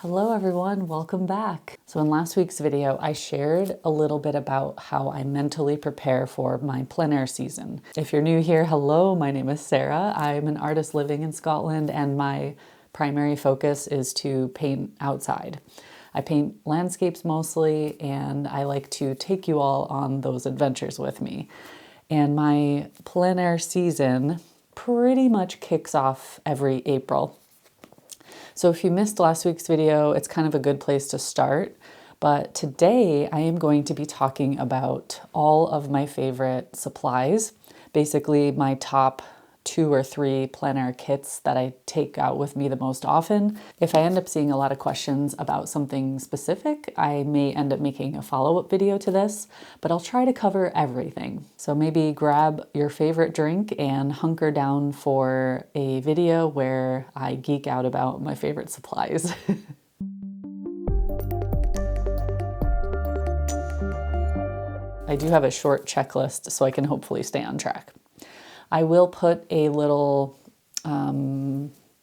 Hello everyone, welcome back. So in last week's video, I shared a little bit about how I mentally prepare for my plein air season. If you're new here, hello, my name is Sarah. I'm an artist living in Scotland and my primary focus is to paint outside. I paint landscapes mostly and I like to take you all on those adventures with me. And my plein air season pretty much kicks off every April. So if you missed last week's video, it's kind of a good place to start. But today I am going to be talking about all of my favorite supplies, basically my top 2 or 3 plein air kits that I take out with me the most often. If I end up seeing a lot of questions about something specific, I may end up making a follow-up video to this, but I'll try to cover everything. So maybe grab your favorite drink and hunker down for a video where I geek out about my favorite supplies. I do have a short checklist so I can hopefully stay on track. I will put a little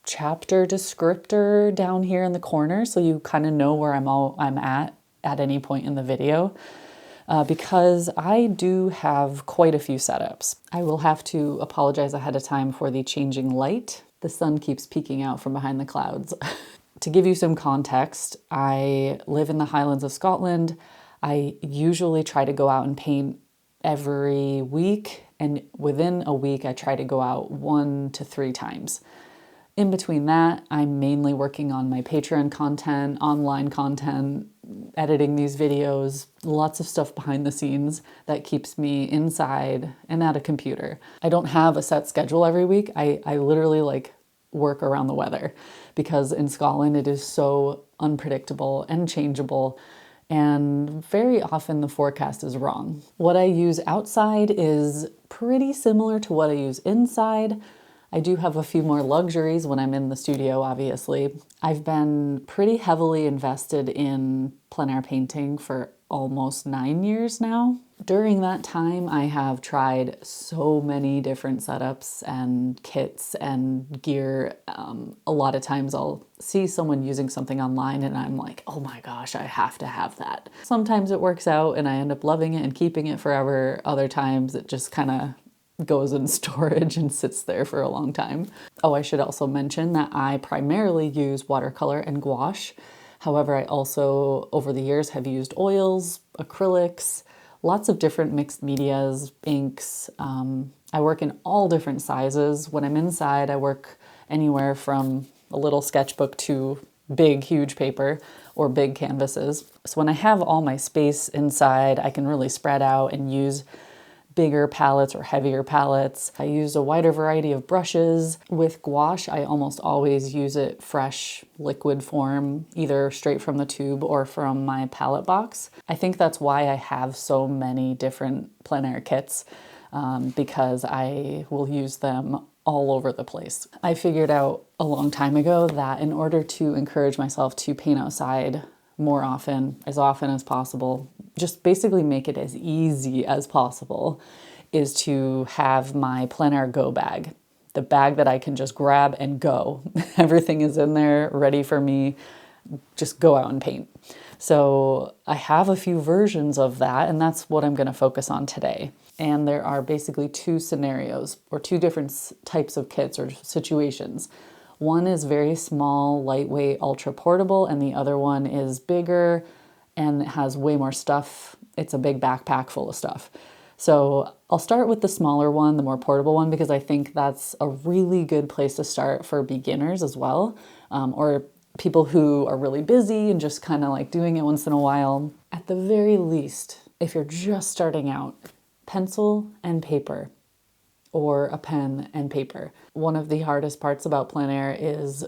chapter descriptor down here in the corner so you kind of know where I'm at any point in the video because I do have quite a few setups. I will have to apologize ahead of time for the changing light. The sun keeps peeking out from behind the clouds. To give you some context, I live in the Highlands of Scotland. I usually try to go out and paint every week, and within a week I try to go out 1 to 3 times. In between that, I'm mainly working on my Patreon content, online content, editing these videos, lots of stuff behind the scenes that keeps me inside and at a computer. I don't have a set schedule every week. I literally work around the weather because in Scotland it is so unpredictable and changeable. And very often the forecast is wrong. What I use outside is pretty similar to what I use inside. I do have a few more luxuries when I'm in the studio, obviously. I've been pretty heavily invested in plein air painting for almost 9 years now. During that time, I have tried so many different setups and kits and gear. A lot of times I'll see someone using something online and I'm like, oh my gosh, I have to have that. Sometimes it works out and I end up loving it and keeping it forever. Other times it just kind of goes in storage and sits there for a long time. Oh, I should also mention that I primarily use watercolor and gouache. However, I also, over the years, have used oils, acrylics, lots of different mixed medias, inks. I work in all different sizes. When I'm inside, I work anywhere from a little sketchbook to big, huge paper or big canvases. So when I have all my space inside, I can really spread out and use bigger palettes or heavier palettes. I use a wider variety of brushes. With gouache, I almost always use it fresh, liquid form, either straight from the tube or from my palette box. I think that's why I have so many different plein air kits because I will use them all over the place. I figured out a long time ago that in order to encourage myself to paint outside more often as possible, just basically make it as easy as possible, is to have my plein air go bag. The bag that I can just grab and go. Everything is in there, ready for me, just go out and paint. So I have a few versions of that, and that's what I'm going to focus on today. And there are basically 2 scenarios, or 2 different types of kits or situations. One is very small, lightweight, ultra portable, and the other one is bigger and it has way more stuff. It's a big backpack full of stuff. So I'll start with the smaller one, the more portable one, because I think that's a really good place to start for beginners as well, or people who are really busy and just kind of like doing it once in a while. At the very least, if you're just starting out, pencil and paper, or a pen and paper. One of the hardest parts about plein air is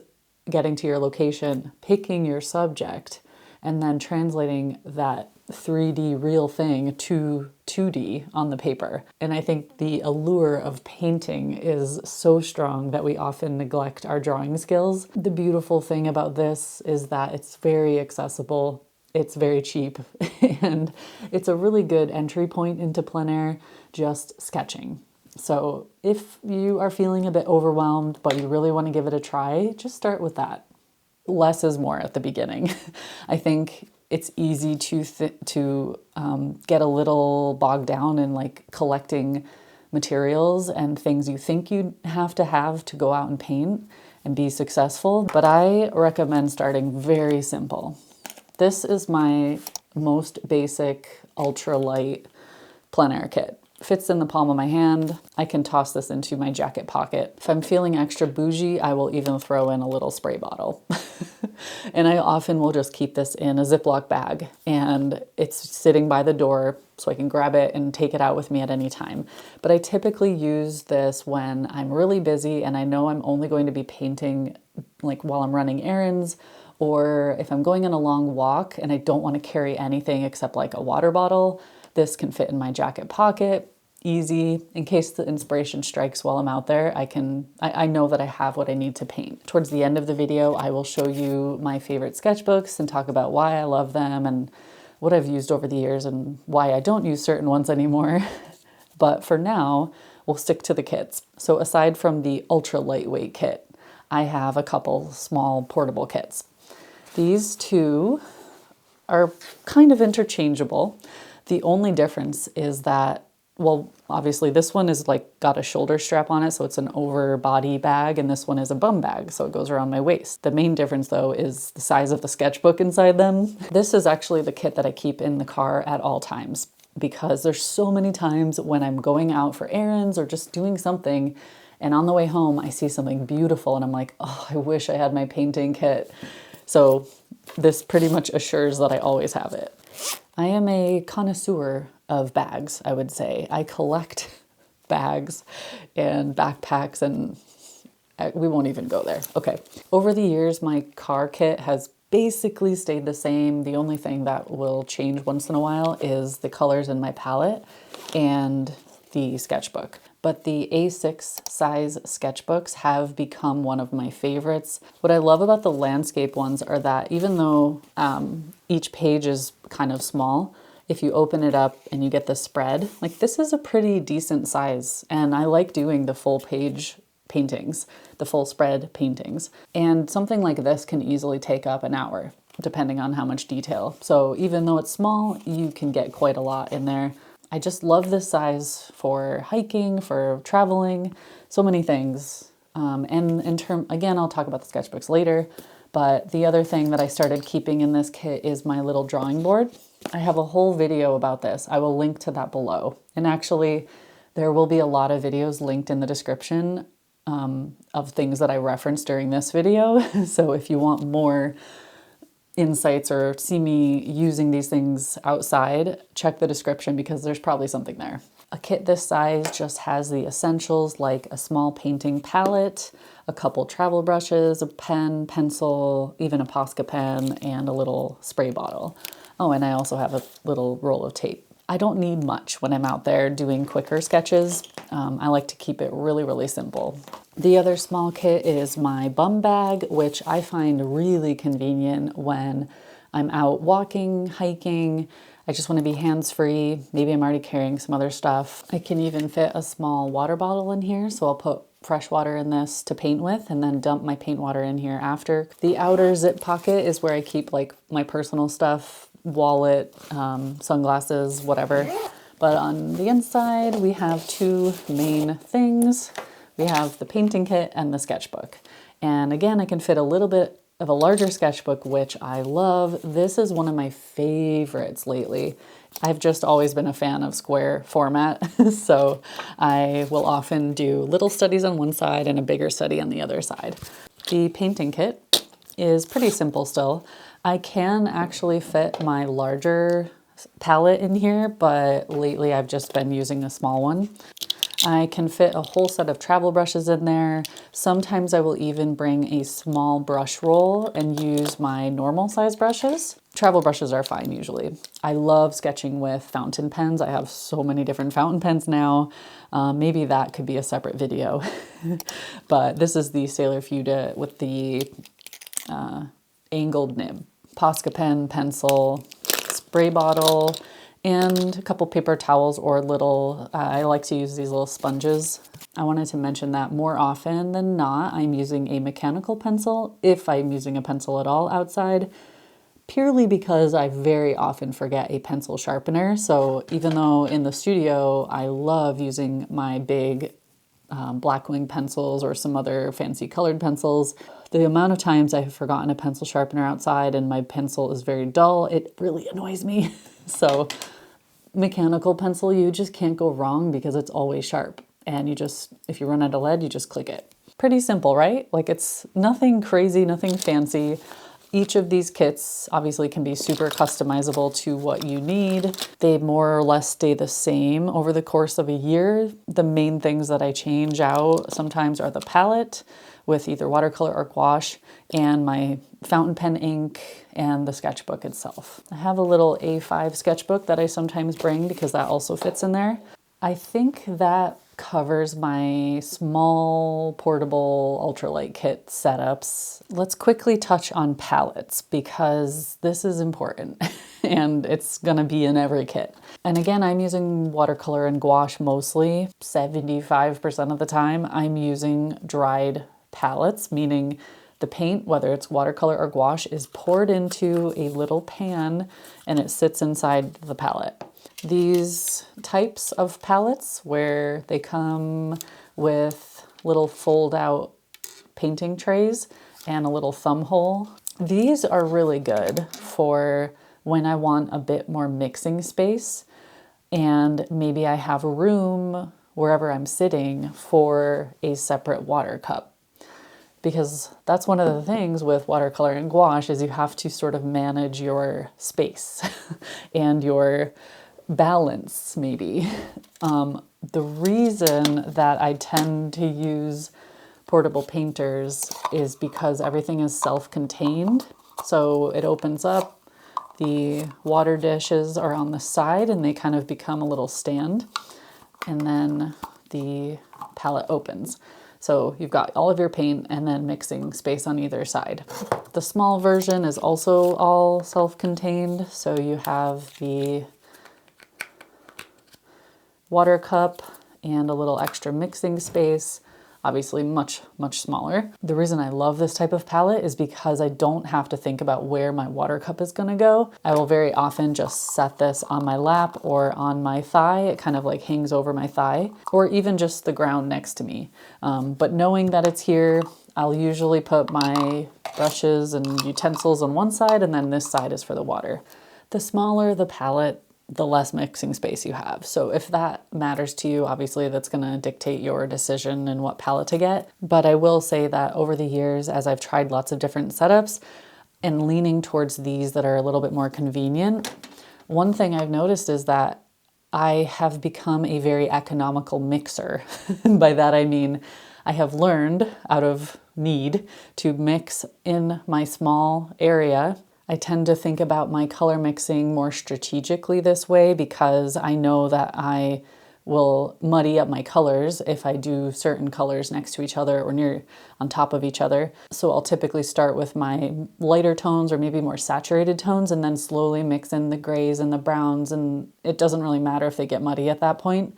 getting to your location, picking your subject, and then translating that 3D real thing to 2D on the paper. And I think the allure of painting is so strong that we often neglect our drawing skills. The beautiful thing about this is that it's very accessible, it's very cheap, and it's a really good entry point into plein air, just sketching. So if you are feeling a bit overwhelmed, but you really want to give it a try, just start with that. less is more at the beginning. I think it's easy to get a little bogged down in like collecting materials and things you think you have to go out and paint and be successful. But I recommend starting very simple. This is my most basic ultralight plein air kit. Fits in the palm of my hand. I can toss this into my jacket pocket. If I'm feeling extra bougie, I will even throw in a little spray bottle. And I often will just keep this in a Ziploc bag, and it's sitting by the door so I can grab it and take it out with me at any time. But I typically use this when I'm really busy and I know I'm only going to be painting like while I'm running errands, or if I'm going on a long walk and I don't want to carry anything except like a water bottle. This can fit in my jacket pocket, easy. In case the inspiration strikes while I'm out there, I know that I have what I need to paint. Towards the end of the video, I will show you my favorite sketchbooks and talk about why I love them and what I've used over the years and why I don't use certain ones anymore. But for now, we'll stick to the kits. So aside from the ultra lightweight kit, I have a couple small portable kits. These two are kind of interchangeable. The only difference is that, well, obviously this one is like got a shoulder strap on it, so it's an over body bag, and this one is a bum bag, so it goes around my waist. The main difference though is the size of the sketchbook inside them. This is actually the kit that I keep in the car at all times, because there's so many times when I'm going out for errands or just doing something, and on the way home I see something beautiful and I'm like, oh, I wish I had my painting kit. So this pretty much assures that I always have it. I am a connoisseur of bags, I would say. I collect bags and backpacks, and we won't even go there. Okay. Over the years, my car kit has basically stayed the same. The only thing that will change once in a while is the colors in my palette and the sketchbook. But the A6 size sketchbooks have become one of my favorites. What I love about the landscape ones are that even though each page is kind of small, if you open it up and you get the spread, like this is a pretty decent size. And I like doing the full page paintings, the full spread paintings. And something like this can easily take up an hour, depending on how much detail. So even though it's small, you can get quite a lot in there. I just love this size for hiking, for traveling, so many things. And again, I'll talk about the sketchbooks later, but the other thing that I started keeping in this kit is my little drawing board. I have a whole video about this. I will link to that below. And actually, there will be a lot of videos linked in the description of things that I referenced during this video. So if you want more insights or see me using these things outside, check the description because there's probably something there. A kit this size just has the essentials like a small painting palette, a couple travel brushes, a pen, pencil, even a Posca pen, and a little spray bottle. Oh, and I also have a little roll of tape. I don't need much when I'm out there doing quicker sketches. I like to keep it really, really simple. The other small kit is my bum bag, which I find really convenient when I'm out walking, hiking. I just want to be hands-free. Maybe I'm already carrying some other stuff. I can even fit a small water bottle in here, so I'll put fresh water in this to paint with and then dump my paint water in here after. The outer zip pocket is where I keep like my personal stuff, wallet, sunglasses, whatever. But on the inside, we have two main things. We have the painting kit and the sketchbook. And again, I can fit a little bit of a larger sketchbook, which I love. This is one of my favorites lately. I've just always been a fan of square format, so I will often do little studies on one side and a bigger study on the other side. The painting kit is pretty simple still. I can actually fit my larger palette in here, but lately I've just been using a small one. I can fit a whole set of travel brushes in there. Sometimes I will even bring a small brush roll and use my normal size brushes. Travel brushes are fine usually. I love sketching with fountain pens. I have so many different fountain pens now. Maybe that could be a separate video. But this is the Sailor Fuda with the angled nib. Posca pen, pencil, spray bottle, and a couple paper towels or little, I like to use these little sponges. I wanted to mention that more often than not, I'm using a mechanical pencil, if I'm using a pencil at all outside, purely because I very often forget a pencil sharpener. So even though in the studio, I love using my big Blackwing pencils or some other fancy colored pencils, the amount of times I have forgotten a pencil sharpener outside and my pencil is very dull, it really annoys me. So mechanical pencil, you just can't go wrong because it's always sharp. And you just, if you run out of lead, you just click it. Pretty simple, right? Like it's nothing crazy, nothing fancy. Each of these kits obviously can be super customizable to what you need. They more or less stay the same over the course of a year. The main things that I change out sometimes are the palette with either watercolor or gouache and my fountain pen ink and the sketchbook itself. I have a little A5 sketchbook that I sometimes bring because that also fits in there. I think that covers my small portable ultralight kit setups. Let's quickly touch on palettes because this is important and it's gonna be in every kit. And again, I'm using watercolor and gouache mostly. 75% of the time I'm using dried palettes, meaning the paint, whether it's watercolor or gouache, is poured into a little pan and it sits inside the palette. These types of palettes where they come with little fold out painting trays and a little thumb hole, these are really good for when I want a bit more mixing space and maybe I have room wherever I'm sitting for a separate water cup. Because that's one of the things with watercolor and gouache is you have to sort of manage your space and your balance, maybe. The reason that I tend to use portable painters is because everything is self-contained. So it opens up, the water dishes are on the side and they kind of become a little stand. And then the palette opens. So you've got all of your paint and then mixing space on either side. The small version is also all self-contained. So you have the water cup and a little extra mixing space, obviously much smaller. The reason I love this type of palette is because I don't have to think about where my water cup is gonna go. I will very often just set this on my lap or on my thigh. It kind of like hangs over my thigh, or even just the ground next to me. But knowing that it's here, I'll usually put my brushes and utensils on one side and then this side is for the water. The smaller the palette, the less mixing space you have. So if that matters to you, obviously that's gonna dictate your decision and what palette to get. But I will say that over the years, as I've tried lots of different setups and leaning towards these that are a little bit more convenient, one thing I've noticed is that I have become a very economical mixer. By that I mean, I have learned out of need to mix in my small area. I tend to think about my color mixing more strategically this way because I know that I will muddy up my colors if I do certain colors next to each other or near on top of each other. So I'll typically start with my lighter tones or maybe more saturated tones and then slowly mix in the grays and the browns, and it doesn't really matter if they get muddy at that point.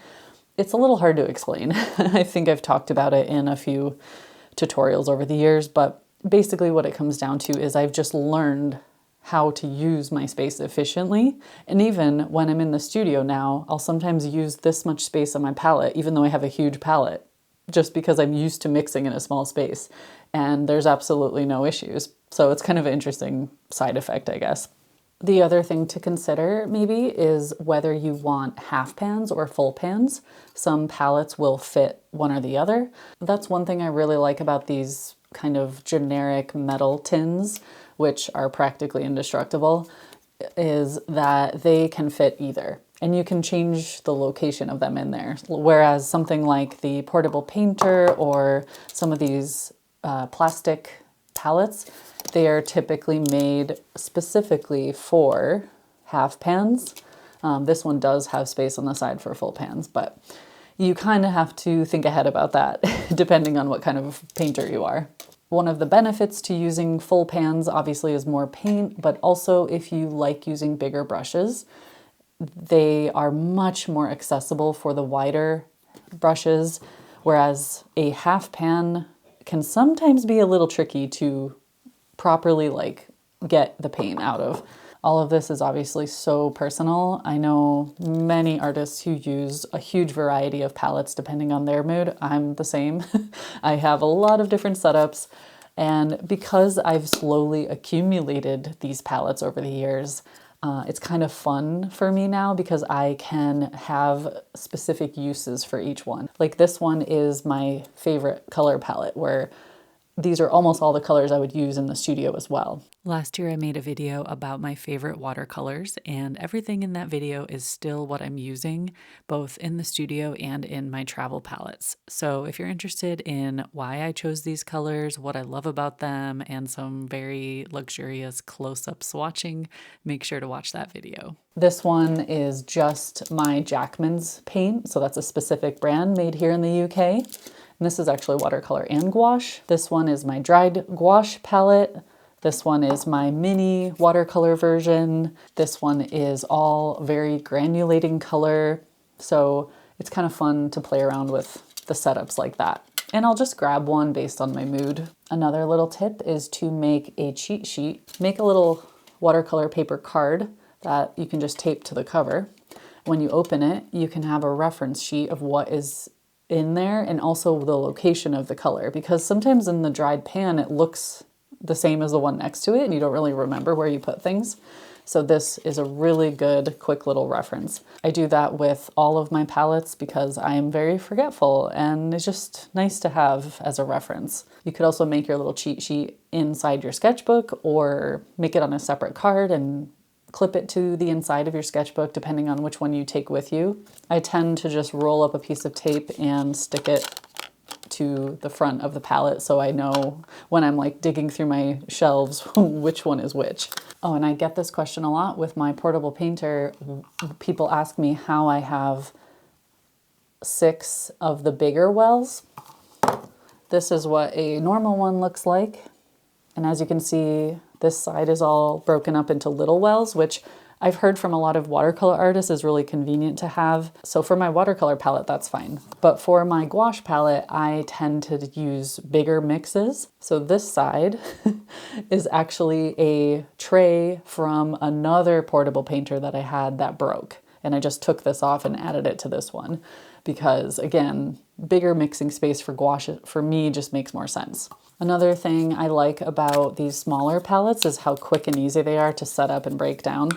It's a little hard to explain. I think I've talked about it in a few tutorials over the years, but basically what it comes down to is I've just learned how to use my space efficiently. And even when I'm in the studio now, I'll sometimes use this much space on my palette, even though I have a huge palette, just because I'm used to mixing in a small space. And there's absolutely no issues. So it's kind of an interesting side effect, I guess. The other thing to consider maybe is whether you want half pans or full pans. Some palettes will fit one or the other. That's one thing I really like about these kind of generic metal tins, which are practically indestructible, is that they can fit either. And you can change the location of them in there. Whereas something like the portable painter or some of these plastic palettes, they are typically made specifically for half pans. This one does have space on the side for full pans, but you kind of have to think ahead about that depending on what kind of painter you are. One of the benefits to using full pans obviously is more paint, but also if you like using bigger brushes, they are much more accessible for the wider brushes, whereas a half pan can sometimes be a little tricky to properly like get the paint out of. All of this is obviously so personal. I know many artists who use a huge variety of palettes depending on their mood. I'm the same. I have a lot of different setups, and because I've slowly accumulated these palettes over the years, it's kind of fun for me now because I can have specific uses for each one. Like this one is my favorite color palette, where these are almost all the colors I would use in the studio as well. Last year I made a video about my favorite watercolors, and everything in that video is still what I'm using, both in the studio and in my travel palettes. So if you're interested in why I chose these colors, what I love about them, and some very luxurious close-up swatching, make sure to watch that video. This one is just my Jackman's paint, so that's a specific brand made here in the UK. And this is actually watercolor and gouache. This one is my dried gouache palette. This one is my mini watercolor version. This one is all very granulating color. So it's kind of fun to play around with the setups like that. And I'll just grab one based on my mood. Another little tip is to make a cheat sheet. Make a little watercolor paper card that you can just tape to the cover. When you open it, you can have a reference sheet of what is in there and also the location of the color, because sometimes in the dried pan it looks the same as the one next to it and you don't really remember where you put things. So this is a really good quick little reference. I do that with all of my palettes because I am very forgetful, and it's just nice to have as a reference. You could also make your little cheat sheet inside your sketchbook or make it on a separate card and clip it to the inside of your sketchbook depending on which one you take with you. I tend to just roll up a piece of tape and stick it to the front of the palette so I know when I'm like digging through my shelves which one is which. Oh, and I get this question a lot with my portable painter. People ask me how I have 6 of the bigger wells. This is what a normal one looks like. And as you can see, this side is all broken up into little wells, which I've heard from a lot of watercolor artists is really convenient to have. So for my watercolor palette, that's fine. But for my gouache palette, I tend to use bigger mixes. So this side is actually a tray from another portable painter that I had that broke. And I just took this off and added it to this one because, again, bigger mixing space for gouache for me just makes more sense. Another thing I like about these smaller palettes is how quick and easy they are to set up and break down.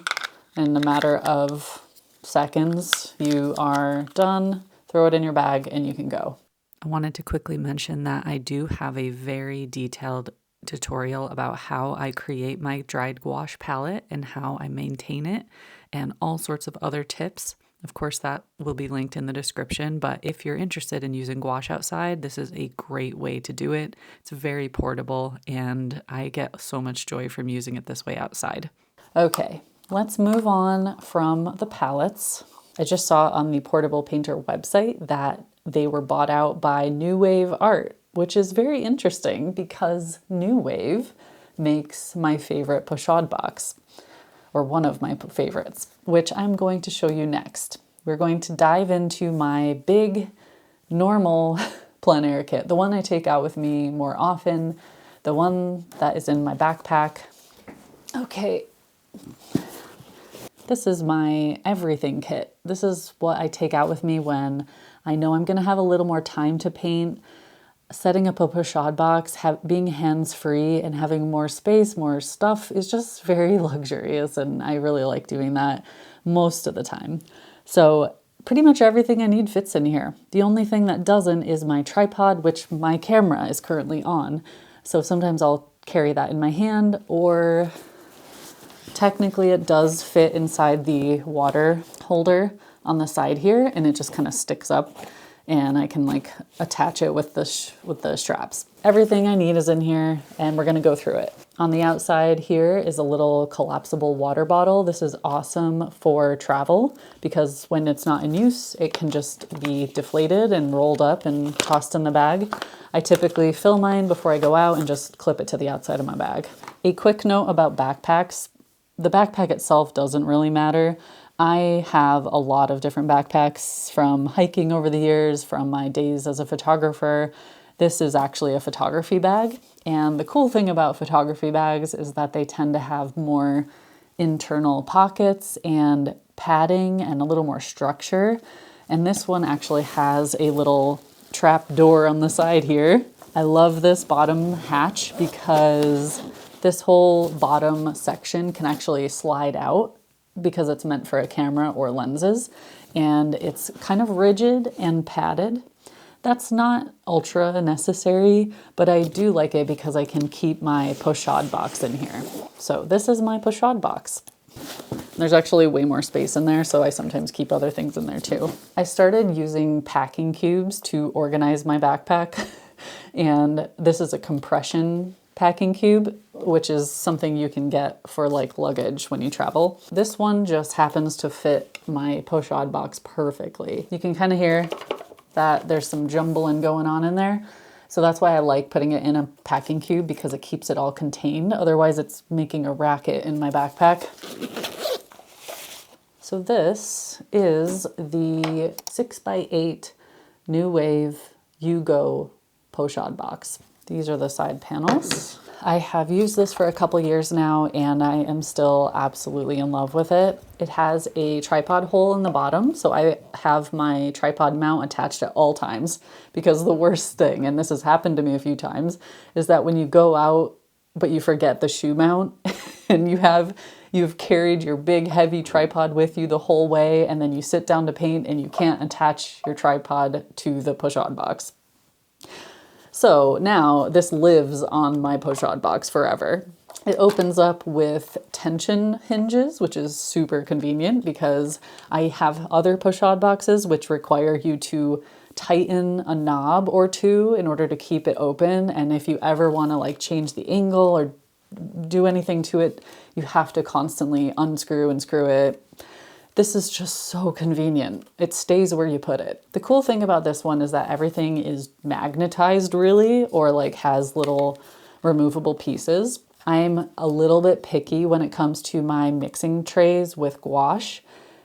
In a matter of seconds, you are done, throw it in your bag, and you can go. I wanted to quickly mention that I do have a very detailed tutorial about how I create my dried gouache palette and how I maintain it and all sorts of other tips. Of course, that will be linked in the description, but if you're interested in using gouache outside, this is a great way to do it. It's very portable, and I get so much joy from using it this way outside. Okay, let's move on from the palettes. I just saw on the Portable Painter website that they were bought out by New Wave Art, which is very interesting because New Wave makes my favorite Pochade box, or one of my favorites, which I'm going to show you next. We're going to dive into my big, normal plein air kit, the one I take out with me more often, the one that is in my backpack. Okay, this is my everything kit. This is what I take out with me when I know I'm gonna have a little more time to paint. Setting up a Pochade box, being hands-free and having more space, more stuff is just very luxurious, and I really like doing that most of the time. So pretty much everything I need fits in here. The only thing that doesn't is my tripod, which my camera is currently on. So sometimes I'll carry that in my hand, or technically it does fit inside the water holder on the side here, and it just kind of sticks up. And I can like attach it with the straps. Everything I need is in here, and we're gonna go through it. On the outside here is a little collapsible water bottle. This is awesome for travel because when it's not in use, it can just be deflated and rolled up and tossed in the bag. I typically fill mine before I go out and just clip it to the outside of my bag. A quick note about backpacks. The backpack itself doesn't really matter. I have a lot of different backpacks from hiking over the years, from my days as a photographer. This is actually a photography bag. And the cool thing about photography bags is that they tend to have more internal pockets and padding and a little more structure. And this one actually has a little trap door on the side here. I love this bottom hatch because this whole bottom section can actually slide out because it's meant for a camera or lenses, and it's kind of rigid and padded. That's not ultra necessary, but I do like it because I can keep my Pochade box in here. So this is my Pochade box. There's actually way more space in there, so I sometimes keep other things in there too. I started using packing cubes to organize my backpack, and this is a compression packing cube, which is something you can get for like luggage when you travel. This one just happens to fit my Pochade box perfectly. You can kind of hear that there's some jumbling going on in there. So that's why I like putting it in a packing cube, because it keeps it all contained. Otherwise it's making a racket in my backpack. So this is the 6x8 New Wave Yugo Pochade box. These are the side panels. I have used this for a couple years now, and I am still absolutely in love with it. It has a tripod hole in the bottom, so I have my tripod mount attached at all times, because the worst thing, and this has happened to me a few times, is that when you go out but you forget the shoe mount and you've carried your big heavy tripod with you the whole way, and then you sit down to paint and you can't attach your tripod to the Pochade box. So now this lives on my Pochade box forever. It opens up with tension hinges, which is super convenient because I have other Pochade boxes which require you to tighten a knob or two in order to keep it open. And if you ever want to like change the angle or do anything to it, you have to constantly unscrew and screw it. This is just so convenient. It stays where you put it. The cool thing about this one is that everything is magnetized really, or like has little removable pieces. I'm a little bit picky when it comes to my mixing trays with gouache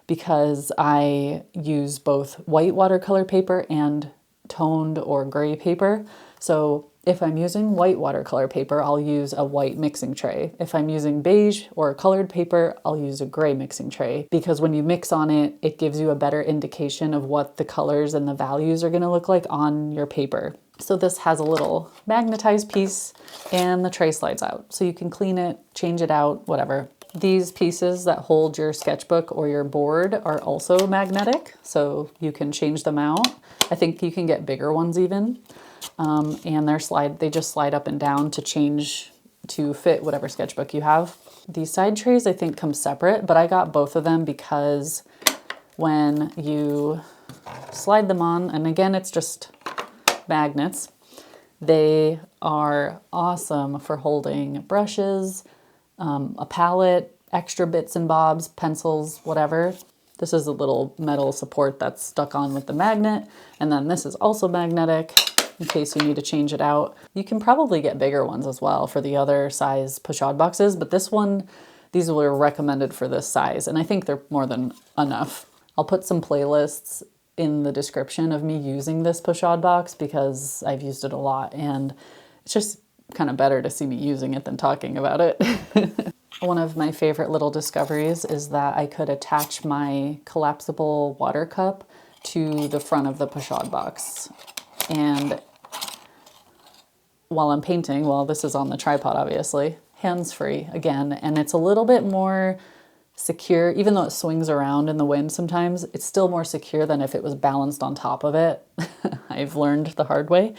because I use both white watercolor paper and toned or gray paper. So if I'm using white watercolor paper, I'll use a white mixing tray. If I'm using beige or colored paper, I'll use a gray mixing tray, because when you mix on it, it gives you a better indication of what the colors and the values are gonna look like on your paper. So this has a little magnetized piece and the tray slides out. So you can clean it, change it out, whatever. These pieces that hold your sketchbook or your board are also magnetic, so you can change them out. I think you can get bigger ones even. And they just slide up and down to change to fit whatever sketchbook you have. These side trays I think come separate, but I got both of them because when you slide them on, and again it's just magnets, they are awesome for holding brushes, a palette, extra bits and bobs, pencils, whatever. This is a little metal support that's stuck on with the magnet, and then this is also magnetic in case you need to change it out. You can probably get bigger ones as well for the other size Pochade boxes, but this one, these were recommended for this size, and I think they're more than enough. I'll put some playlists in the description of me using this Pochade box because I've used it a lot, and it's just kind of better to see me using it than talking about it. One of my favorite little discoveries is that I could attach my collapsible water cup to the front of the Pochade box. And while I'm painting, well, this is on the tripod, obviously, hands-free again, and it's a little bit more secure. Even though it swings around in the wind sometimes, it's still more secure than if it was balanced on top of it. I've learned the hard way.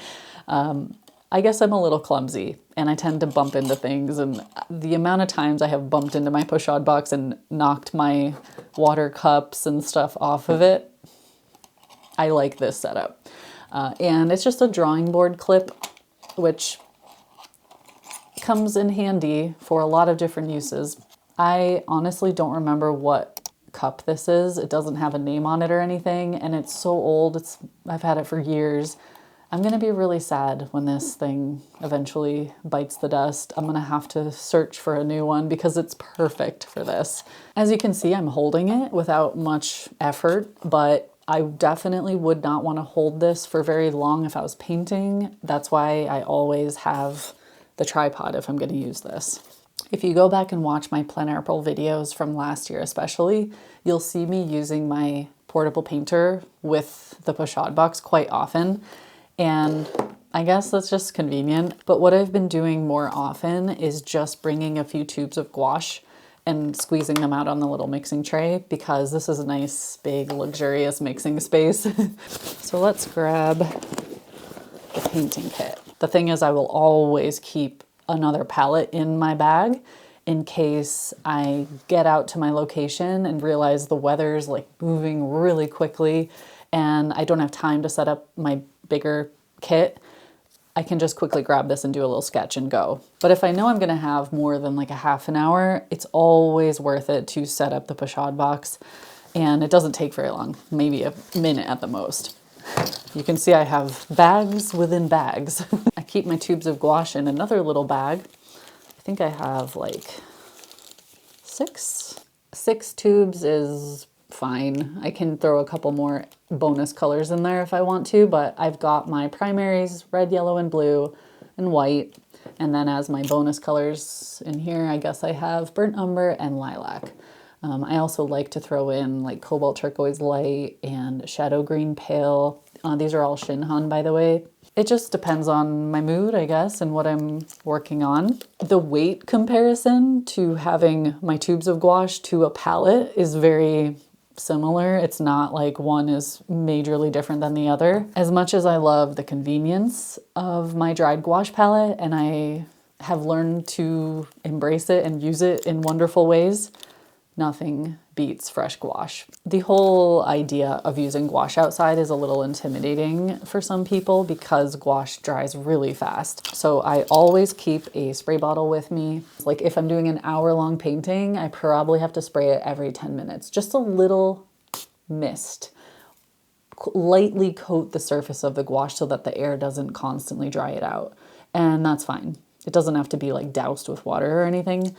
I guess I'm a little clumsy and I tend to bump into things, and the amount of times I have bumped into my Pochade box and knocked my water cups and stuff off of it, I like this setup. And it's just a drawing board clip, which comes in handy for a lot of different uses. I honestly don't remember what cup this is. It doesn't have a name on it or anything, and it's so old. I've had it for years. I'm gonna be really sad when this thing eventually bites the dust. I'm gonna have to search for a new one because it's perfect for this. As you can see, I'm holding it without much effort, but I definitely would not want to hold this for very long if I was painting. That's why I always have the tripod if I'm going to use this. If you go back and watch my plein air videos from last year especially, you'll see me using my portable painter with the Pochade box quite often. And I guess that's just convenient. But what I've been doing more often is just bringing a few tubes of gouache and squeezing them out on the little mixing tray because this is a nice, big, luxurious mixing space. So let's grab the painting kit. The thing is, I will always keep another palette in my bag in case I get out to my location and realize the weather's like moving really quickly and I don't have time to set up my bigger kit. I can just quickly grab this and do a little sketch and go. But if I know I'm gonna have more than like a half an hour, it's always worth it to set up the Pochade box. And it doesn't take very long, maybe a minute at the most. You can see I have bags within bags. I keep my tubes of gouache in another little bag. I think I have like six. 6 tubes is fine. I can throw a couple more bonus colors in there if I want to, but I've got my primaries, red, yellow, and blue, and white. And then as my bonus colors in here, I guess I have burnt umber and lilac. I also like to throw in like cobalt turquoise light and shadow green pale. These are all Shinhan, by the way. It just depends on my mood, I guess, and what I'm working on. The weight comparison to having my tubes of gouache to a palette is very similar. It's not like one is majorly different than the other. As much as I love the convenience of my dried gouache palette, and I have learned to embrace it and use it in wonderful ways, nothing beats fresh gouache. The whole idea of using gouache outside is a little intimidating for some people because gouache dries really fast. So I always keep a spray bottle with me. Like if I'm doing an hour-long painting, I probably have to spray it every 10 minutes. Just a little mist. Lightly coat the surface of the gouache so that the air doesn't constantly dry it out. And that's fine. It doesn't have to be like doused with water or anything.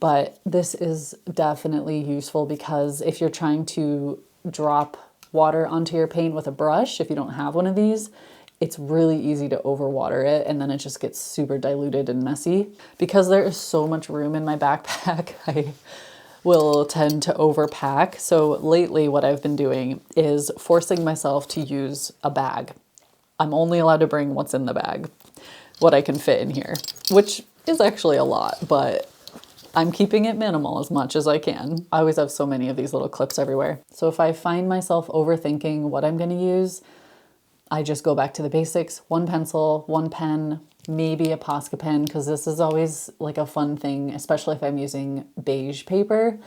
But this is definitely useful because if you're trying to drop water onto your paint with a brush, if you don't have one of these, it's really easy to overwater it and then it just gets super diluted and messy. Because there is so much room in my backpack, I will tend to overpack. So lately what I've been doing is forcing myself to use a bag. I'm only allowed to bring what's in the bag, what I can fit in here, which is actually a lot, but I'm keeping it minimal as much as I can. I always have so many of these little clips everywhere. So if I find myself overthinking what I'm gonna use, I just go back to the basics. 1 pencil, 1 pen, maybe a Posca pen, because this is always like a fun thing, especially if I'm using beige paper.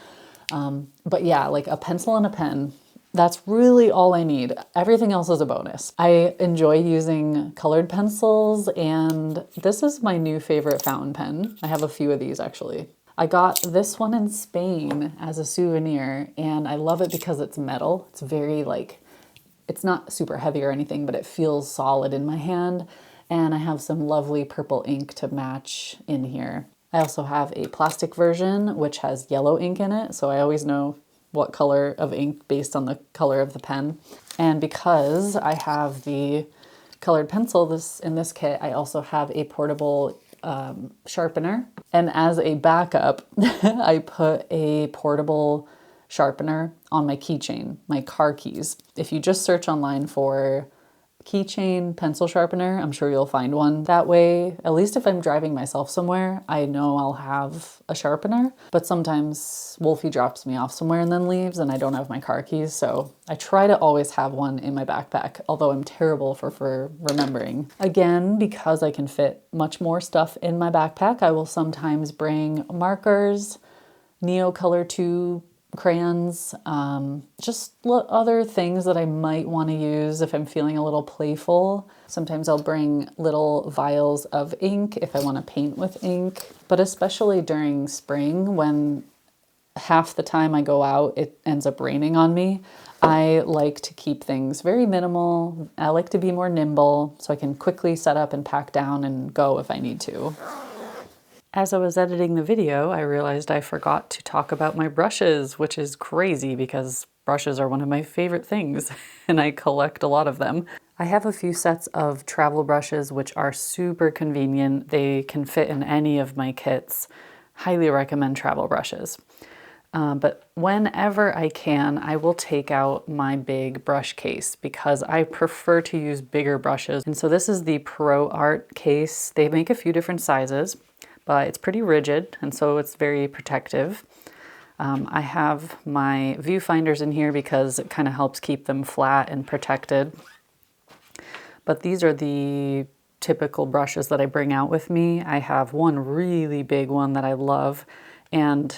But yeah, like a pencil and a pen, that's really all I need. Everything else is a bonus. I enjoy using colored pencils, and this is my new favorite fountain pen. I have a few of these actually. I got this one in Spain as a souvenir, and I love it because it's metal. It's very like, it's not super heavy or anything, but it feels solid in my hand. And I have some lovely purple ink to match in here. I also have a plastic version, which has yellow ink in it. So I always know what color of ink based on the color of the pen. And because I have the colored pencil in this kit, I also have a portable sharpener. And as a backup, I put a portable sharpener on my keychain, my car keys. If you just search online for keychain pencil sharpener, I'm sure you'll find one. That way, at least if I'm driving myself somewhere, I know I'll have a sharpener. But sometimes Wolfie drops me off somewhere and then leaves and I don't have my car keys. So I try to always have one in my backpack, although I'm terrible for remembering. Again, because I can fit much more stuff in my backpack, I will sometimes bring markers, Neocolor 2 crayons, just other things that I might want to use if I'm feeling a little playful. Sometimes I'll bring little vials of ink if I want to paint with ink, but especially during spring when half the time I go out, it ends up raining on me. I like to keep things very minimal. I like to be more nimble so I can quickly set up and pack down and go if I need to. As I was editing the video, I realized I forgot to talk about my brushes, which is crazy because brushes are one of my favorite things and I collect a lot of them. I have a few sets of travel brushes which are super convenient. They can fit in any of my kits. Highly recommend travel brushes. But whenever I can, I will take out my big brush case because I prefer to use bigger brushes. And so this is the Pro Art case. They make a few different sizes, but it's pretty rigid and so it's very protective. I have my Viewfinders in here because it kind of helps keep them flat and protected. But these are the typical brushes that I bring out with me. I have one really big one that I love, and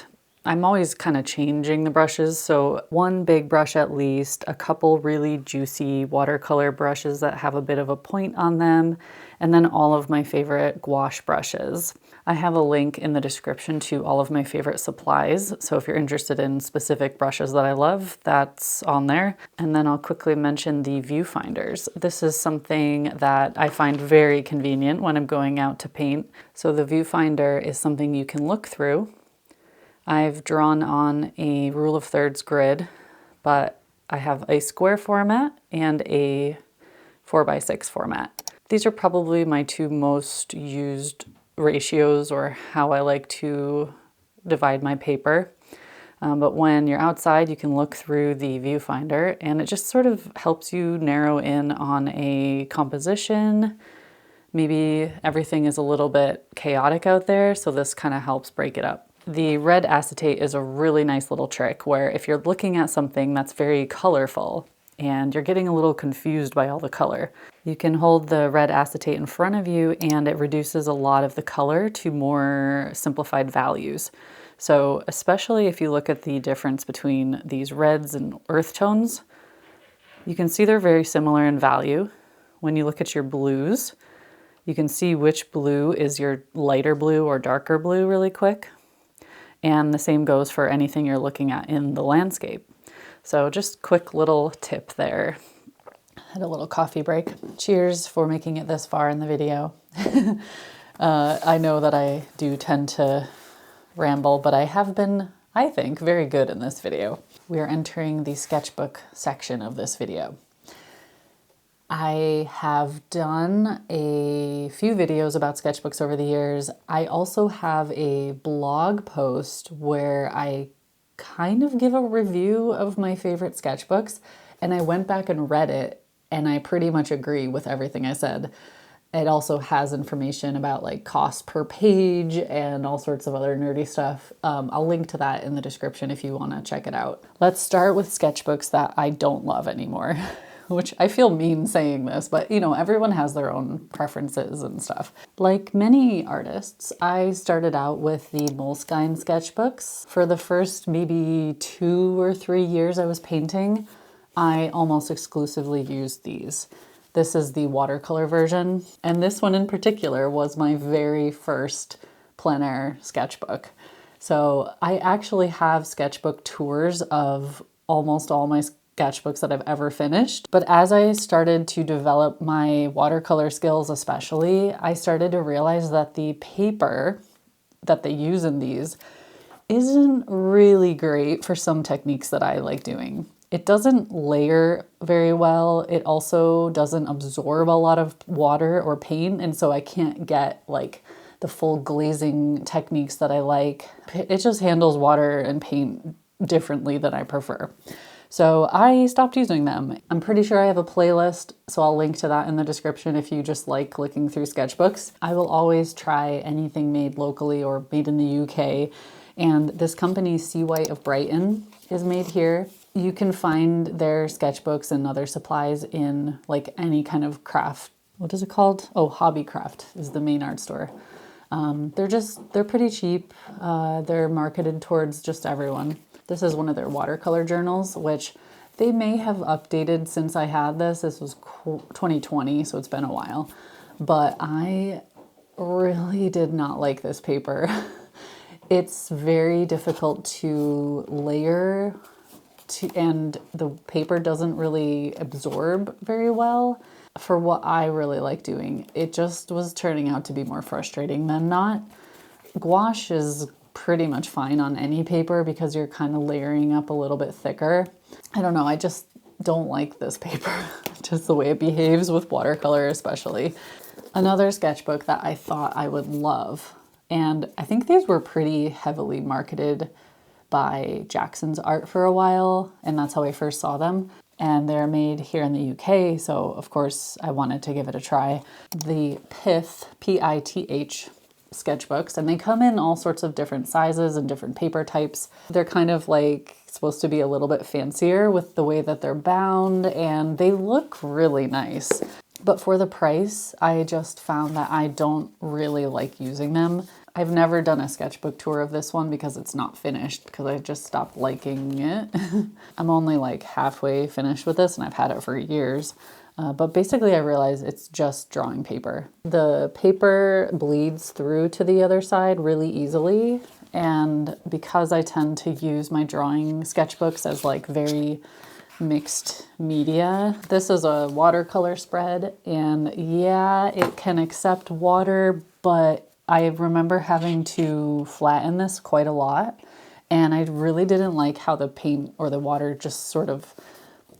I'm always kind of changing the brushes. So one big brush at least, a couple really juicy watercolor brushes that have a bit of a point on them, and then all of my favorite gouache brushes. I have a link in the description to all of my favorite supplies. So if you're interested in specific brushes that I love, that's on there. And then I'll quickly mention the Viewfinders. This is something that I find very convenient when I'm going out to paint. So the Viewfinder is something you can look through. I've drawn on a rule of thirds grid, but I have a square format and a 4x6 format. These are probably my two most used ratios, or how I like to divide my paper. But when you're outside, you can look through the Viewfinder and it just sort of helps you narrow in on a composition. Maybe everything is a little bit chaotic out there, so this kind of helps break it up. The red acetate is a really nice little trick where if you're looking at something that's very colorful and you're getting a little confused by all the color, you can hold the red acetate in front of you and it reduces a lot of the color to more simplified values. So especially if you look at the difference between these reds and earth tones, you can see they're very similar in value. When you look at your blues, you can see which blue is your lighter blue or darker blue really quick. And the same goes for anything you're looking at in the landscape. So just quick little tip there. Had a little coffee break. Cheers for making it this far in the video. I know that I do tend to ramble, but I have been, I think, very good in this video. We are entering the sketchbook section of this video. I have done a few videos about sketchbooks over the years. I also have a blog post where I kind of give a review of my favorite sketchbooks, and I went back and read it, and I pretty much agree with everything I said. It also has information about like cost per page and all sorts of other nerdy stuff. I'll link to that in the description if you want to check it out. Let's start with sketchbooks that I don't love anymore. Which I feel mean saying this, but you know, everyone has their own preferences and stuff. Like many artists, I started out with the Moleskine sketchbooks. For the first maybe 2 or 3 years I was painting, I almost exclusively used these. This is the watercolor version, and this one in particular was my very first plein air sketchbook. So I actually have sketchbook tours of almost all my sketchbooks that I've ever finished. But as I started to develop my watercolor skills especially, I started to realize that the paper that they use in these isn't really great for some techniques that I like doing. It doesn't layer very well. It also doesn't absorb a lot of water or paint, and so I can't get like the full glazing techniques that I like. It just handles water and paint differently than I prefer. So I stopped using them. I'm pretty sure I have a playlist, so I'll link to that in the description if you just like clicking through sketchbooks. I will always try anything made locally or made in the UK, and this company, Sea White of Brighton, is made here. You can find their sketchbooks and other supplies in like any kind of craft. What is it called? Oh, Hobbycraft is the main art store. They're pretty cheap. They're marketed towards just everyone. This is one of their watercolor journals, which they may have updated since I had this. This was 2020, so it's been a while. But I really did not like this paper. It's very difficult to layer and the paper doesn't really absorb very well for what I really like doing. It just was turning out to be more frustrating than not. Gouache is pretty much fine on any paper because you're kind of layering up a little bit thicker. I don't know, I just don't like this paper, just the way it behaves with watercolor especially. Another sketchbook that I thought I would love, and I think these were pretty heavily marketed by Jackson's Art for a while, and that's how I first saw them. And they're made here in the UK, so of course I wanted to give it a try. The Pith, P-I-T-H sketchbooks, and they come in all sorts of different sizes and different paper types. They're kind of like supposed to be a little bit fancier with the way that they're bound, and they look really nice. But for the price, I just found that I don't really like using them. I've never done a sketchbook tour of this one because it's not finished, because I just stopped liking it. I'm only like halfway finished with this, and I've had it for years. But basically I realized it's just drawing paper. The paper bleeds through to the other side really easily. And because I tend to use my drawing sketchbooks as like very mixed media, this is a watercolor spread, and yeah, it can accept water, but I remember having to flatten this quite a lot, and I really didn't like how the paint or the water just sort of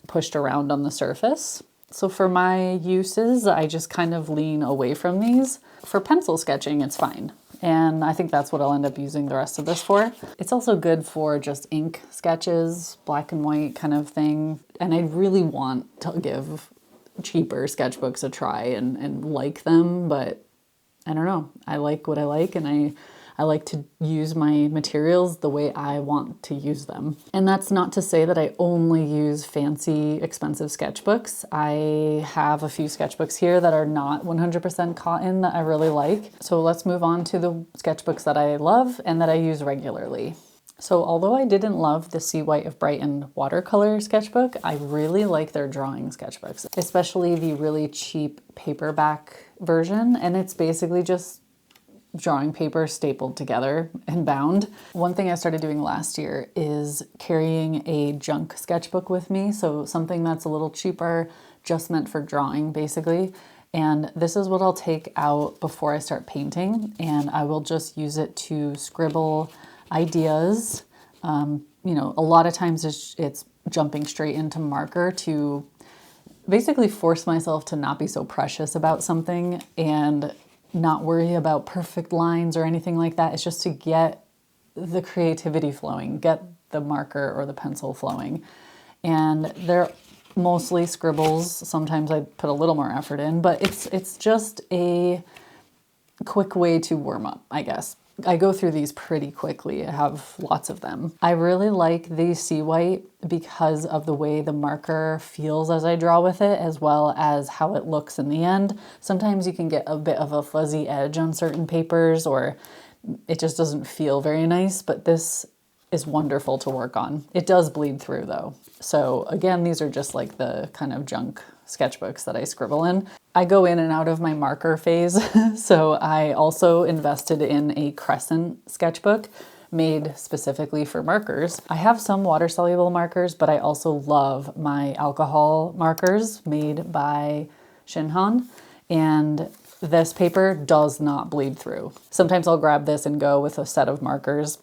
pushed around on the surface. So for my uses, I just kind of lean away from these. For pencil sketching, it's fine. And I think that's what I'll end up using the rest of this for. It's also good for just ink sketches, black and white kind of thing. And I really want to give cheaper sketchbooks a try and like them, but I don't know. I like what I like, and I like to use my materials the way I want to use them. And that's not to say that I only use fancy, expensive sketchbooks. I have a few sketchbooks here that are not 100% cotton that I really like. So let's move on to the sketchbooks that I love and that I use regularly. So although I didn't love the Sea White of Brighton watercolor sketchbook, I really like their drawing sketchbooks, especially the really cheap paperback version. And it's basically just drawing paper stapled together and bound. One thing I started doing last year is carrying a junk sketchbook with me. So something that's a little cheaper, just meant for drawing basically. And this is what I'll take out before I start painting. And I will just use it to scribble ideas. You know, a lot of times it's jumping straight into marker to basically force myself to not be so precious about something and not worry about perfect lines or anything like that. It's just to get the creativity flowing, get the marker or the pencil flowing. And they're mostly scribbles. Sometimes I put a little more effort in, but it's just a quick way to warm up, I guess. I go through these pretty quickly. I have lots of them. I really like the Sea White because of the way the marker feels as I draw with it, as well as how it looks in the end. Sometimes you can get a bit of a fuzzy edge on certain papers, or it just doesn't feel very nice, but this is wonderful to work on. It does bleed through though. So again, these are just like the kind of junk sketchbooks that I scribble in. I go in and out of my marker phase. So I also invested in a crescent sketchbook made specifically for markers. I have some water-soluble markers, but I also love my alcohol markers made by Shinhan. And this paper does not bleed through. Sometimes I'll grab this and go with a set of markers.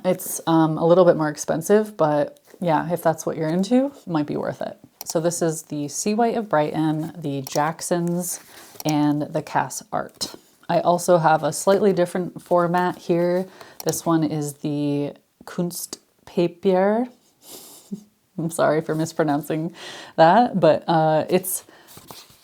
It's a little bit more expensive, but yeah, if that's what you're into, it might be worth it. So this is the Sea White of Brighton, the Jacksons, and the Cass Art. I also have a slightly different format here. This one is the Kunstpapier. I'm sorry for mispronouncing that, but it's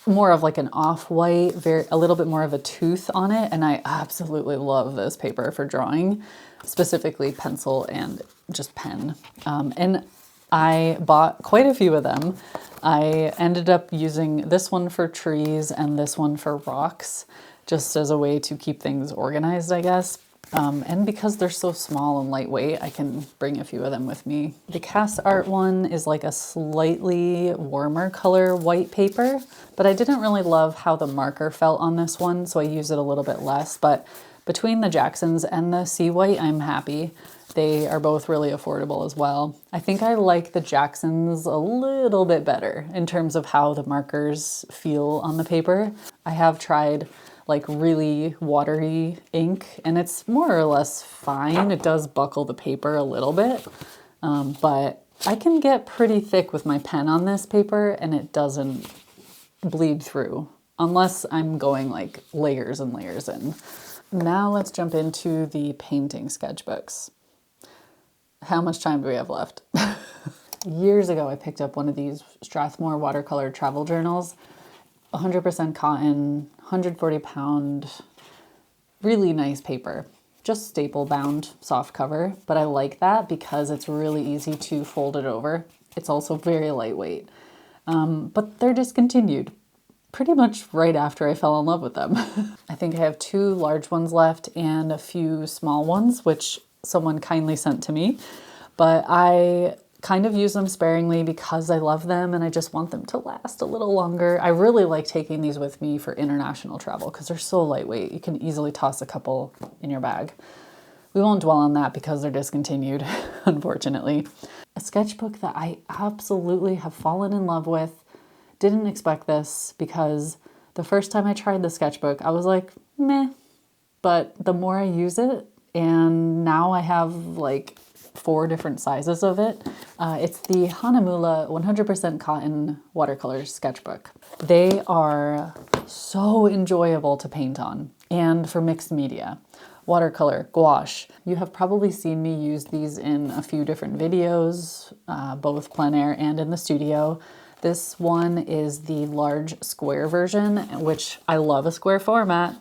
more of like an off-white, a little bit more of a tooth on it, and I absolutely love this paper for drawing, specifically pencil and just pen. And I bought quite a few of them. I ended up using this one for trees and this one for rocks, just as a way to keep things organized, I guess. And because they're so small and lightweight, I can bring a few of them with me. The Cass Art one is like a slightly warmer color white paper, but I didn't really love how the marker felt on this one, so I used it a little bit less. But between the Jacksons and the Sea White, I'm happy. They are both really affordable as well. I think I like the Jacksons a little bit better in terms of how the markers feel on the paper. I have tried like really watery ink and it's more or less fine. It does buckle the paper a little bit, but I can get pretty thick with my pen on this paper and it doesn't bleed through unless I'm going like layers and layers in. Now let's jump into the painting sketchbooks. How much time do we have left? Years ago, I picked up one of these Strathmore watercolor travel journals, 100% cotton, 140 pound, really nice paper. Just staple bound, soft cover, but I like that because it's really easy to fold it over. It's also very lightweight, but they're discontinued pretty much right after I fell in love with them. I think I have 2 large ones left and a few small ones, which someone kindly sent to me, but I kind of use them sparingly because I love them and I just want them to last a little longer. I really like taking these with me for international travel because they're so lightweight. You can easily toss a couple in your bag. We won't dwell on that because they're discontinued, unfortunately. A sketchbook that I absolutely have fallen in love with. Didn't expect this because the first time I tried the sketchbook, I was like, meh. But the more I use it, and now I have like 4 different sizes of it. It's the Hanamulla 100% cotton watercolor sketchbook. They are so enjoyable to paint on and for mixed media. Watercolor, gouache. You have probably seen me use these in a few different videos, both plein air and in the studio. This one is the large square version, which I love a square format.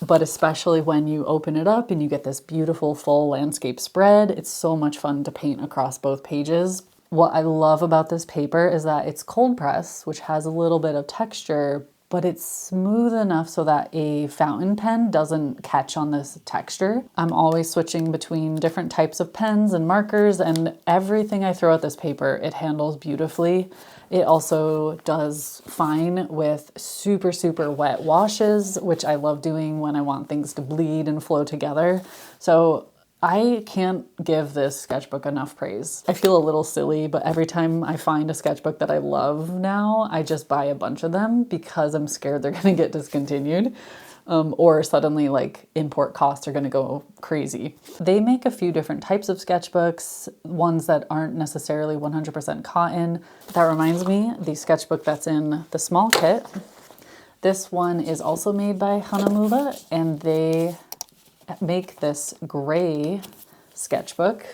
But especially when you open it up and you get this beautiful full landscape spread, it's so much fun to paint across both pages. What I love about this paper is that it's cold press, which has a little bit of texture, but it's smooth enough so that a fountain pen doesn't catch on this texture. I'm always switching between different types of pens and markers, and everything I throw at this paper, it handles beautifully. It also does fine with super, super wet washes, which I love doing when I want things to bleed and flow together. So I can't give this sketchbook enough praise. I feel a little silly, but every time I find a sketchbook that I love now, I just buy a bunch of them because I'm scared they're gonna get discontinued. Or suddenly like import costs are gonna go crazy. They make a few different types of sketchbooks, ones that aren't necessarily 100% cotton. That reminds me, the sketchbook that's in the small kit, this one is also made by Hanamulla, and they make this gray sketchbook.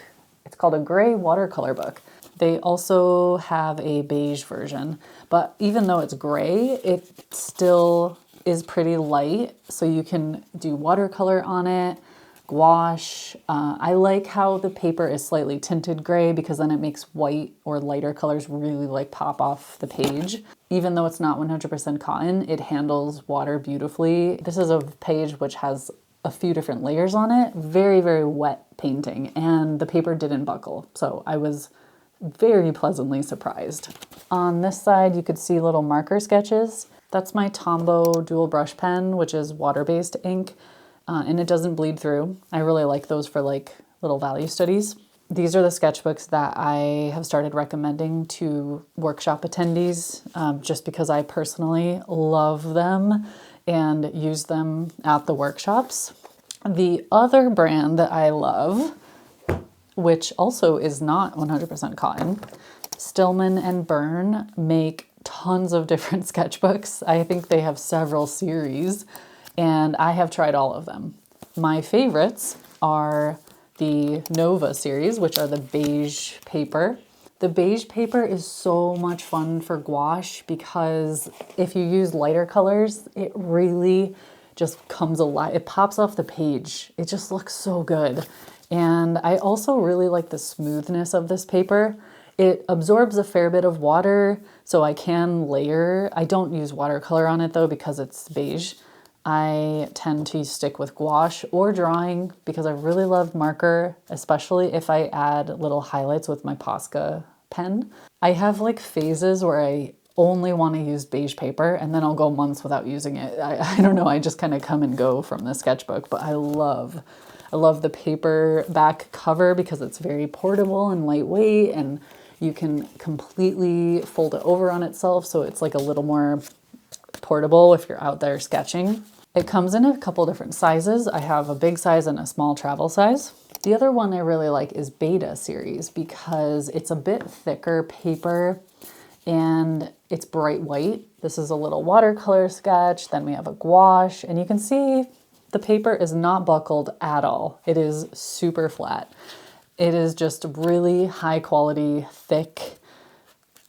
It's called a gray watercolor book. They also have a beige version, but even though it's gray, it still is pretty light, so you can do watercolor on it, gouache. I like how the paper is slightly tinted gray because then it makes white or lighter colors really like pop off the page. Even though it's not 100% cotton, it handles water beautifully. This is a page which has a few different layers on it. Very, very wet painting, and the paper didn't buckle, so I was very pleasantly surprised. On this side, you could see little marker sketches. That's my Tombow dual brush pen, which is water-based ink, and it doesn't bleed through. I really like those for like little value studies. These are the sketchbooks that I have started recommending to workshop attendees, just because I personally love them and use them at the workshops. The other brand that I love, which also is not 100% cotton, Stillman and Byrne make tons of different sketchbooks. I think they have several series, and I have tried all of them. My favorites are the Nova series, which are the beige paper. The beige paper is so much fun for gouache because if you use lighter colors, it really just comes alive. It pops off the page. It just looks so good. And I also really like the smoothness of this paper. It absorbs a fair bit of water, so I can layer. I don't use watercolor on it though because it's beige. I tend to stick with gouache or drawing because I really love marker, especially if I add little highlights with my Posca pen. I have like phases where I only want to use beige paper and then I'll go months without using it. I don't know, I just kind of come and go from the sketchbook, but I love I love the paperback cover because it's very portable and lightweight, and you can completely fold it over on itself, so it's like a little more portable if you're out there sketching. It comes in a couple different sizes. I have a big size and a small travel size. The other one I really like is Beta series because it's a bit thicker paper and it's bright white. This is a little watercolor sketch. Then we have a gouache, and you can see the paper is not buckled at all. It is super flat. It is just really high quality, thick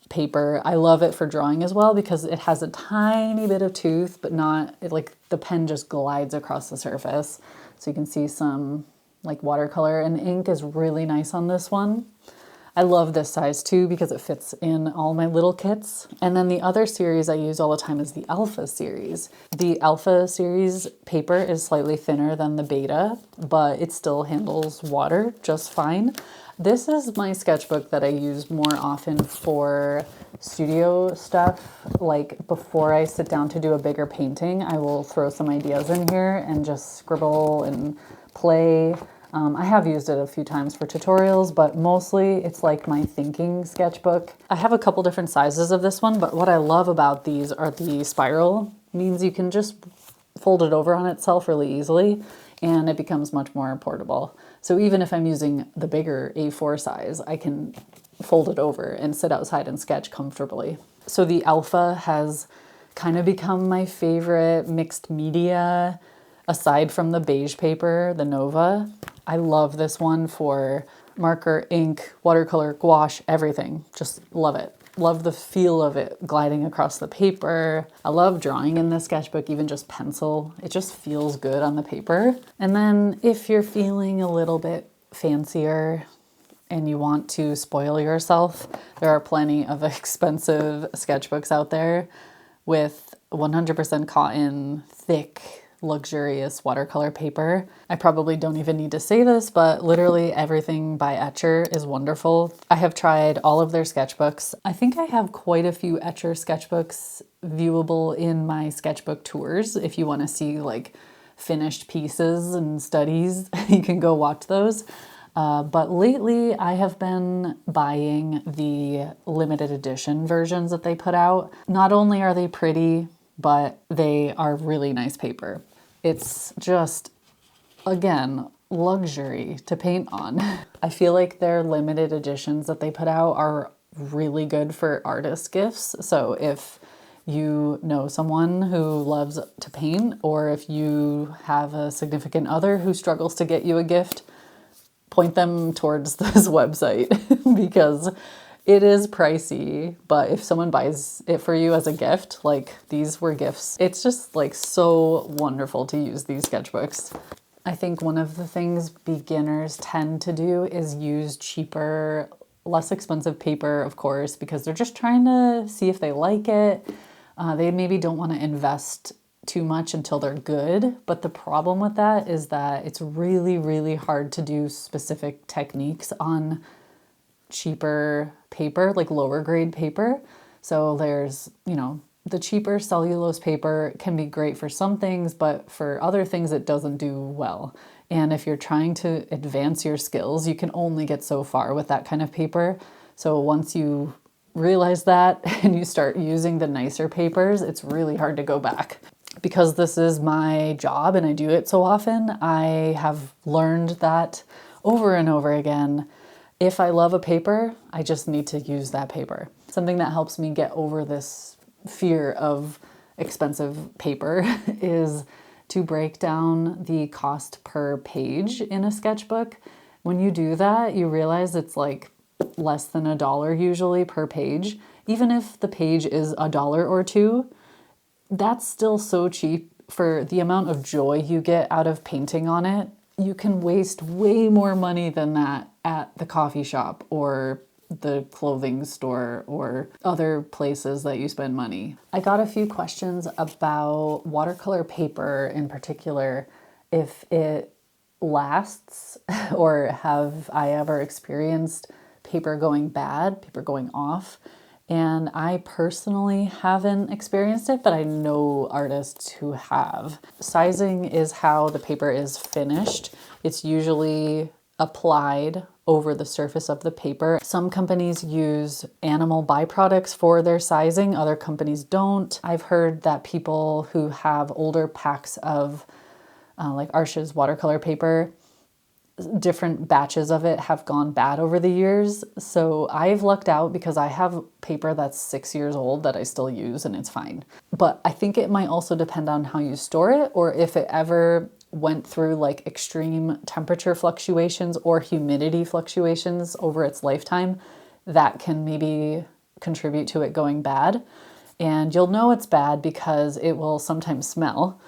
paper. I love it for drawing as well because it has a tiny bit of tooth, but not, like the pen just glides across the surface. So you can see some like watercolor, and ink is really nice on this one. I love this size too because it fits in all my little kits. And then the other series I use all the time is the Alpha series. The Alpha series paper is slightly thinner than the Beta, but it still handles water just fine. This is my sketchbook that I use more often for studio stuff. Like before I sit down to do a bigger painting, I will throw some ideas in here and just scribble and play. I have used it a few times for tutorials, but mostly it's like my thinking sketchbook. I have a couple different sizes of this one, but what I love about these are the spiral. Means you can just fold it over on itself really easily, and it becomes much more portable. So even if I'm using the bigger A4 size, I can fold it over and sit outside and sketch comfortably. So the Alpha has kind of become my favorite mixed media, aside from the beige paper, the Nova. I love this one for marker, ink, watercolor, gouache, everything. Just love it. Love the feel of it gliding across the paper. I love drawing in this sketchbook, even just pencil. It just feels good on the paper. And then if you're feeling a little bit fancier and you want to spoil yourself, there are plenty of expensive sketchbooks out there with 100% cotton, thick, luxurious watercolor paper. I probably don't even need to say this, but literally everything by Etcher is wonderful. I have tried all of their sketchbooks. I think I have quite a few Etcher sketchbooks viewable in my sketchbook tours. If you want to see like finished pieces and studies, you can go watch those. But lately I have been buying the limited edition versions that they put out. Not only are they pretty, but they are really nice paper. It's just, again, luxury to paint on. I feel like their limited editions that they put out are really good for artist gifts. So if you know someone who loves to paint, or if you have a significant other who struggles to get you a gift, point them towards this website because it is pricey, but if someone buys it for you as a gift, like these were gifts. It's just like so wonderful to use these sketchbooks. I think one of the things beginners tend to do is use cheaper, less expensive paper, of course, because they're just trying to see if they like it. They maybe don't want to invest too much until they're good. But the problem with that is that it's really, really hard to do specific techniques on cheaper paper, like lower grade paper. So there's, you know, the cheaper cellulose paper can be great for some things, but for other things it doesn't do well. And if you're trying to advance your skills, you can only get so far with that kind of paper. So once you realize that and you start using the nicer papers, it's really hard to go back. Because this is my job and I do it so often, I have learned that over and over again. If I love a paper, I just need to use that paper. Something that helps me get over this fear of expensive paper is to break down the cost per page in a sketchbook. When you do that, you realize it's like less than $1 usually per page. Even if the page is $1 or $2, that's still so cheap for the amount of joy you get out of painting on it. You can waste way more money than that at the coffee shop or the clothing store or other places that you spend money. I got a few questions about watercolor paper in particular, if it lasts or have I ever experienced paper going bad, paper going off. And I personally haven't experienced it, but I know artists who have. Sizing is how the paper is finished. It's usually applied over the surface of the paper. Some companies use animal byproducts for their sizing, other companies don't. I've heard that people who have older packs of like Arches watercolor paper, different batches of it have gone bad over the years. So I've lucked out because I have paper that's 6 years old that I still use and it's fine. But I think it might also depend on how you store it, or if it ever went through like extreme temperature fluctuations or humidity fluctuations over its lifetime, that can maybe contribute to it going bad. And you'll know it's bad because it will sometimes smell,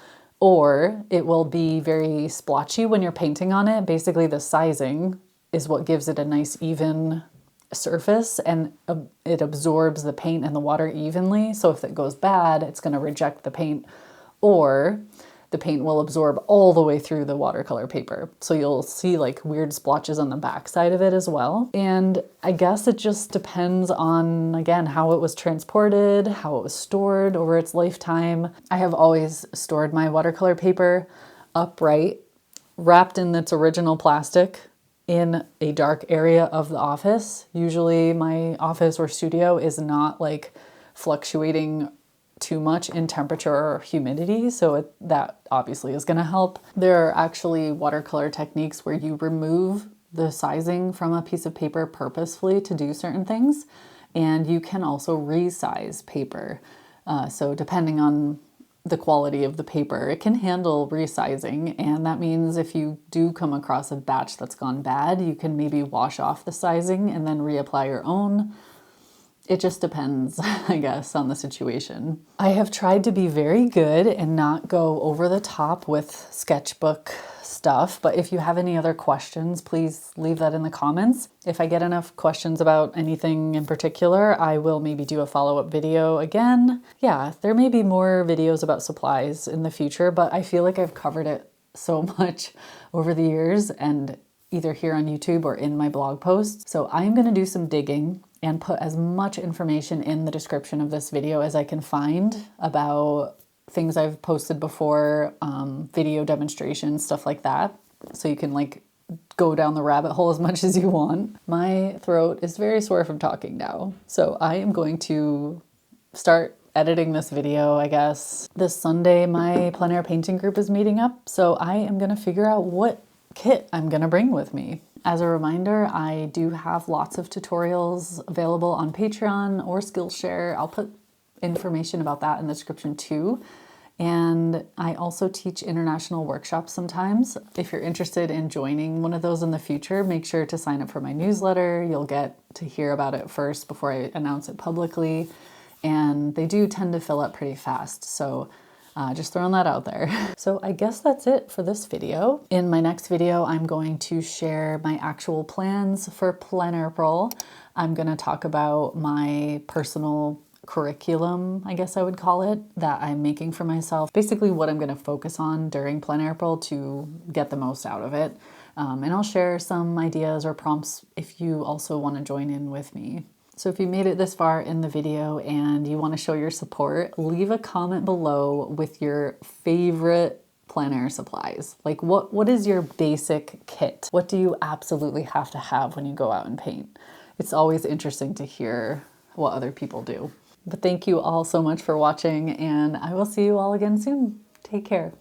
or it will be very splotchy when you're painting on it. Basically, the sizing is what gives it a nice even surface, and it absorbs the paint and the water evenly. So if it goes bad, it's going to reject the paint, or the paint will absorb all the way through the watercolor paper. So you'll see like weird splotches on the back side of it as well. And I guess it just depends on, again, how it was transported, how it was stored over its lifetime. I have always stored my watercolor paper upright, wrapped in its original plastic in a dark area of the office. Usually my office or studio is not like fluctuating too much in temperature or humidity, so that obviously is going to help. There are actually watercolor techniques where you remove the sizing from a piece of paper purposefully to do certain things, and you can also resize paper. So depending on the quality of the paper, it can handle resizing, and that means if you do come across a batch that's gone bad, you can maybe wash off the sizing and then reapply your own. It just depends, I guess, on the situation. I have tried to be very good and not go over the top with sketchbook stuff, but if you have any other questions, please leave that in the comments. If I get enough questions about anything in particular, I will maybe do a follow-up video again. Yeah, there may be more videos about supplies in the future, but I feel like I've covered it so much over the years, and either here on YouTube or in my blog posts. So I'm going to do some digging and put as much information in the description of this video as I can find about things I've posted before, video demonstrations, stuff like that. So you can like go down the rabbit hole as much as you want. My throat is very sore from talking now. So I am going to start editing this video, I guess. This Sunday, my plein air painting group is meeting up. So I am going to figure out what kit I'm going to bring with me. As a reminder, I do have lots of tutorials available on Patreon or Skillshare. I'll put information about that in the description too. And I also teach international workshops sometimes. If you're interested in joining one of those in the future, make sure to sign up for my newsletter. You'll get to hear about it first before I announce it publicly. And they do tend to fill up pretty fast. So just throwing that out there. So I guess that's it for this video. In my next video, I'm going to share my actual plans for Plein Air April. I'm going to talk about my personal curriculum, I guess I would call it, that I'm making for myself. Basically what I'm going to focus on during Plein Air April to get the most out of it. And I'll share some ideas or prompts if you also want to join in with me. So if you made it this far in the video and you want to show your support, leave a comment below with your favorite plein air supplies. Like what is your basic kit? What do you absolutely have to have when you go out and paint? It's always interesting to hear what other people do. But thank you all so much for watching, and I will see you all again soon. Take care.